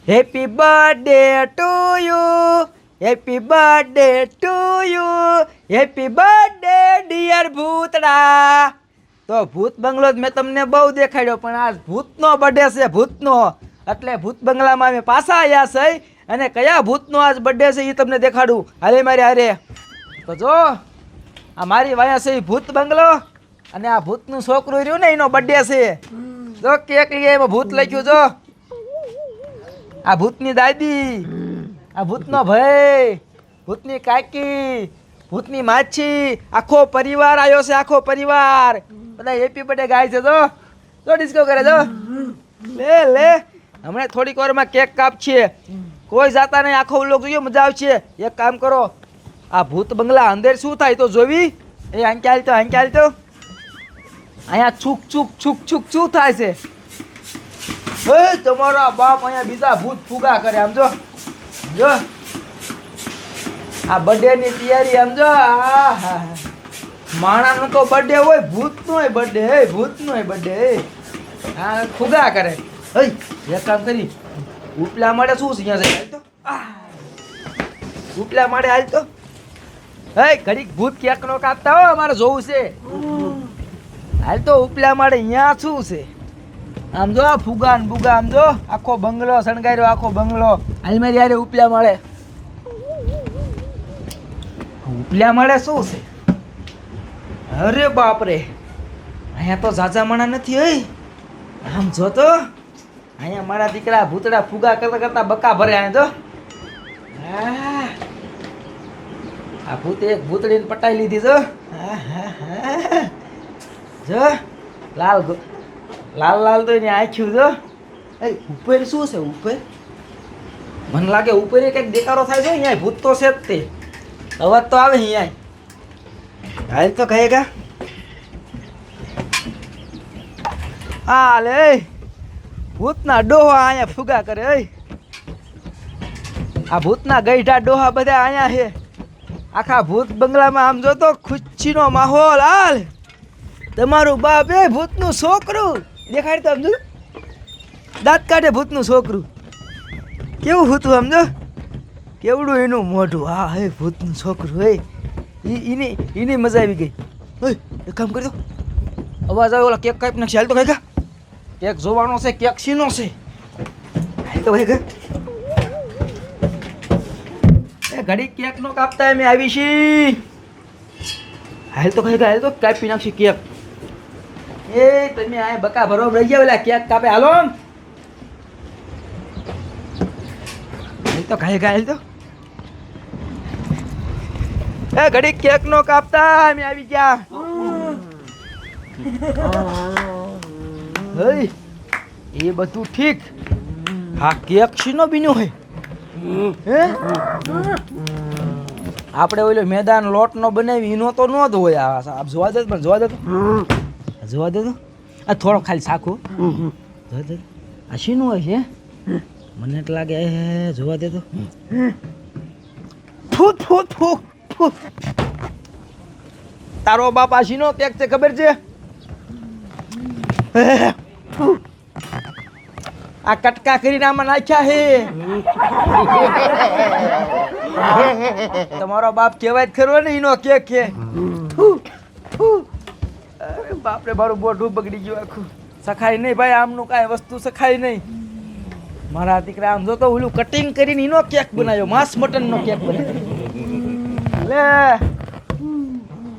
Happy birthday to you, happy birthday to you, happy birthday dear Bhutada. તો ભૂત બંગલો જ મેં તમને બહુ દેખાડ્યો, પણ આ ભૂતનો બર્થડે છે, ભૂતનો. એટલે ભૂત બંગલામાં અમે પાછા આવ્યા છે, અને કયા ભૂતનો આજ બર્થડે છે એ તમને દેખાડું. હાલે મારી હારે. તો જો આ મારી વાયા છે એ ભૂત બંગલો, અને આ ભૂતનું છોકરું રહ્યું ને એનો બર્થડે છે. જો કેક લઈએ, એમાં ભૂત લખ્યું. જો આ ભૂતની દાદી, આ ભૂતનો ભાઈ, ભૂતની કાકી, ભૂતની માછી, આખો પરિવાર આવ્યો છે, આખો પરિવાર. બધા હેપી બર્થડે ગાય છે. જો ડિસ્કો કરે. જો લે લે, હમણાં થોડીક વારમાં કેક કાપશે. કોઈ જાતા નહીં, આખો લોકો જોઈએ, મજા આવશે. એક કામ કરો, આ ભૂત બંગલા અંદર શું થાય તો જોવી. એ હાંક્યાલ તો અહીંયા છૂક છૂક છૂક છૂક શું થાય છે? તમારા બાપ અહીંયા બીજા ભૂત ફુગા કરે. આમ જો જો આ બર્થડે ની તૈયારી. આમ જો માણાનો તો બર્થડે હોય, ભૂતનો બર્થડે હે, ભૂતનો બર્થડે. હા, ફુગા કરે. એક કામ કરી, ઉપલા મળે શું છે અહીંયા છે? તો ઉપલા મળે હાલ તો. ઘડીક ભૂત કેક નો કાપતા હો, અમારે જોવું છે. હાલ તો ઉપલા મળે અહીંયા શું છે? આમ જો ફુગા ને બુગા. આમ જો આખો બંગલો શણગાર્યો, આખો બંગલો. હાલ મારી યારે ઉપલા મળે. ઉપલા મળે શું છે? અરે બાપ રે, અહીંયા તો ઝાઝા માણા નથી. હોય આમ જો તો, અહીંયા મારા દીકરા ભૂતડા ફુગા કરતા કરતા બકા ભરે. અહીંયા જો આ ભૂત એક ભૂતડીને પટાઈ લીધી. જો જો લાલ લાલ લાલ તો એની આંખ્યું. જો ઉપર શું છે? ઉપર મને લાગે ઉપર કંઈક દેખાડો થાય છે. અહીંયા ભૂત તો છે જ તે. અવાજ તો આવે અહીંયા. હાલ તો કહેગા. હા લે, ભૂતના ડોહા અહીંયા ફુગા કરે. આ ભૂતના ગઈઢા ડોહા બધા અહીંયા છે. આખા ભૂત બંગલામાં આમ જો તો ખુશીનો માહોલ. હાલ તમારું બાપ એ ભૂતનું છોકરું દેખાડ તો. સમજો દાંત કાઢે ભૂતનું છોકરું. કેવું ભૂતું સમજો, કેવડું એનું મોઢું. હા હે ભૂતનું છોકરું. હે એની મજા આવી ગઈ. એક કામ કરી દો, અવાજ આવે ઓલા કેક કાપી નાખશે. હાલ તો કઈ ગા, કેક જોવાનો છે. કેક સીનો છે. હાલ તો કઈ ગા, ઘડી કેક નો કાપતા અમે આવી છી. હાલ તો કઈ ગા, હાલ તો કાપી નાખશે કેક. એ તમે આ બકા ભરો રહી ગયા, ઓલા કેક કાપે. હાલો હાલ તો કઈ ગા, હાલ તો એ ઘડી કેક નો કાપતા અમે આવી ગયા. એ બધું ઠીક. હા, કેક શીનો બીનો હોય? હે આપણે ઓલો મેદાન લોટ નો બનાવી એનો તો નો જ હોય. આ જોવા દે, પણ જોવા દે તો, જોવા દે તો. આ થોડો ખાલી સાખું જોવા દે. આ શીનું હોય છે? મને તો લાગે જોવા દે તો. ફૂટ ફૂટ ફૂટ ફૂટ. તારો બાપ આ શીનો કેક છે ખબર છે? આ કટકા કરીને આમાં નાખ્યા હે. તમારો બાપ કહેવાય જ ખરો ને એનો કેક છે. અરે બાપરે, મારું બોઢું બગડી ગયું આખું. સખાય નહીં ભાઈ, આમનું કાંઈ વસ્તુ સખાય નહીં. મારા દીકરા આમ જો તો ઓલું કટિંગ કરીને એનો કેક બનાવ્યો, માંસ મટન નો કેક બનાવ્યો. લે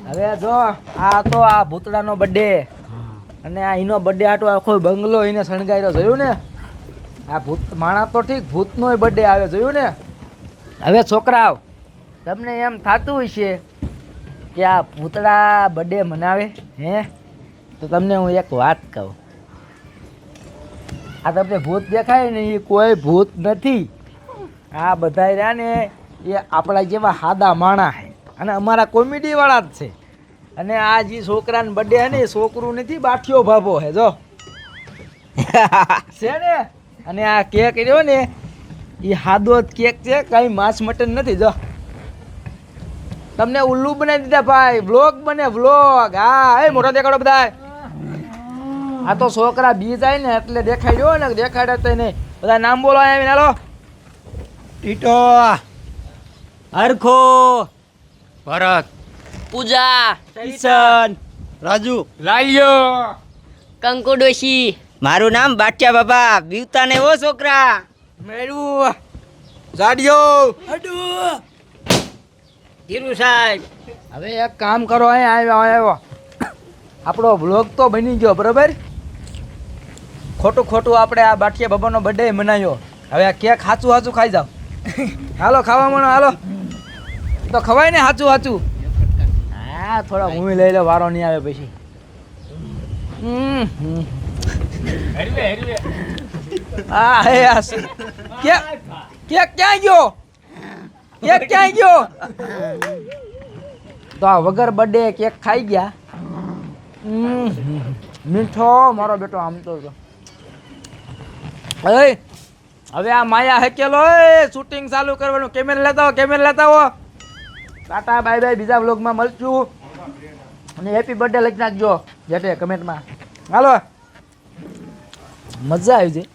હવે જો આ તો આ ભૂતડાનો બર્થડે, અને આ એનો બર્થડે આટો આખો બંગલો એને શણગાર્યો. જોયું ને? આ ભૂત માણા તો ઠીક, ભૂતનો બર્થડે આવે. જોયું ને? હવે છોકરાઓ, તમને એમ થતું હશે કે આ ભૂતડા બર્થડે મનાવે હે? તો તમને હું એક વાત કહું. આ તમને ભૂત દેખાય ને, એ કોઈ ભૂત નથી. આ બધા રહ્યા ને એ આપણા જેવા સાદા માણા છે, અને અમારા કોમેડીવાળા જ છે. અને આ જે છોકરાનો બર્થડે છે ને, એ છોકરું નથી, બાઠિયો ભાભો છે. જો છે ને? અને આ કેક રહ્યો ને, એ હાદો જ કેક છે, કાંઈ માંસ મટન નથી. જો તમને ઉલ્લુ બનાવી દીધા ભાઈ. વ્લોગ બને, વ્લોગ. હા એ મોટો દેખાડો બધા. આ તો છોકરા બી જાય ને એટલે દેખાડ્યો ને, દેખાડે તો નહીં. બધા નામ બોલો અહીંયા આવીને હાલો. ટીટો, હરખો, ભરત, પૂજા, કિશન, રાજુ, લાલ્યો. કંકુ ડોશી, મારું નામ બાટિયા બાબા. બીવતા ને ઓ છોકરા. મેળવું. જાડિયો, ધીરુ સાહેબ. હવે એક કામ કરો, અહીંયા આવ્યો. આપણો વ્લોગ તો બની ગયો બરોબર. ખોટું ખોટું આપણે આ બાઠિયા બાબાનો બર્થડે મનાવ્યો. હવે આ કેક સાચું સાચું ખાઈ જાઓ. હાલો ખાવા માંડો હાલો. તો ખવાય ને સાચું સાચું. હા થોડા મૂવી લઈ લો, વારો નહીં આવે પછી. હા હે આ કેક કેક ક્યાં ગયો? કેક ક્યાં ગયો? તો આ વગર બર્થડે કેક ખાઈ ગયા. મીઠો મારો બેટો આમ તો હવે આ માયા હેકેલો શૂટિંગ ચાલુ કરવાનું. કેમેરા લેતા હો, કેમેરા લેતા હો. ટાટા બાય બાય, બીજા વ્લોગમાં મળશું. અને હેપી બર્થડે લખી નાખજો જેટે કમેન્ટમાં. હાલો મજા આવી જાય.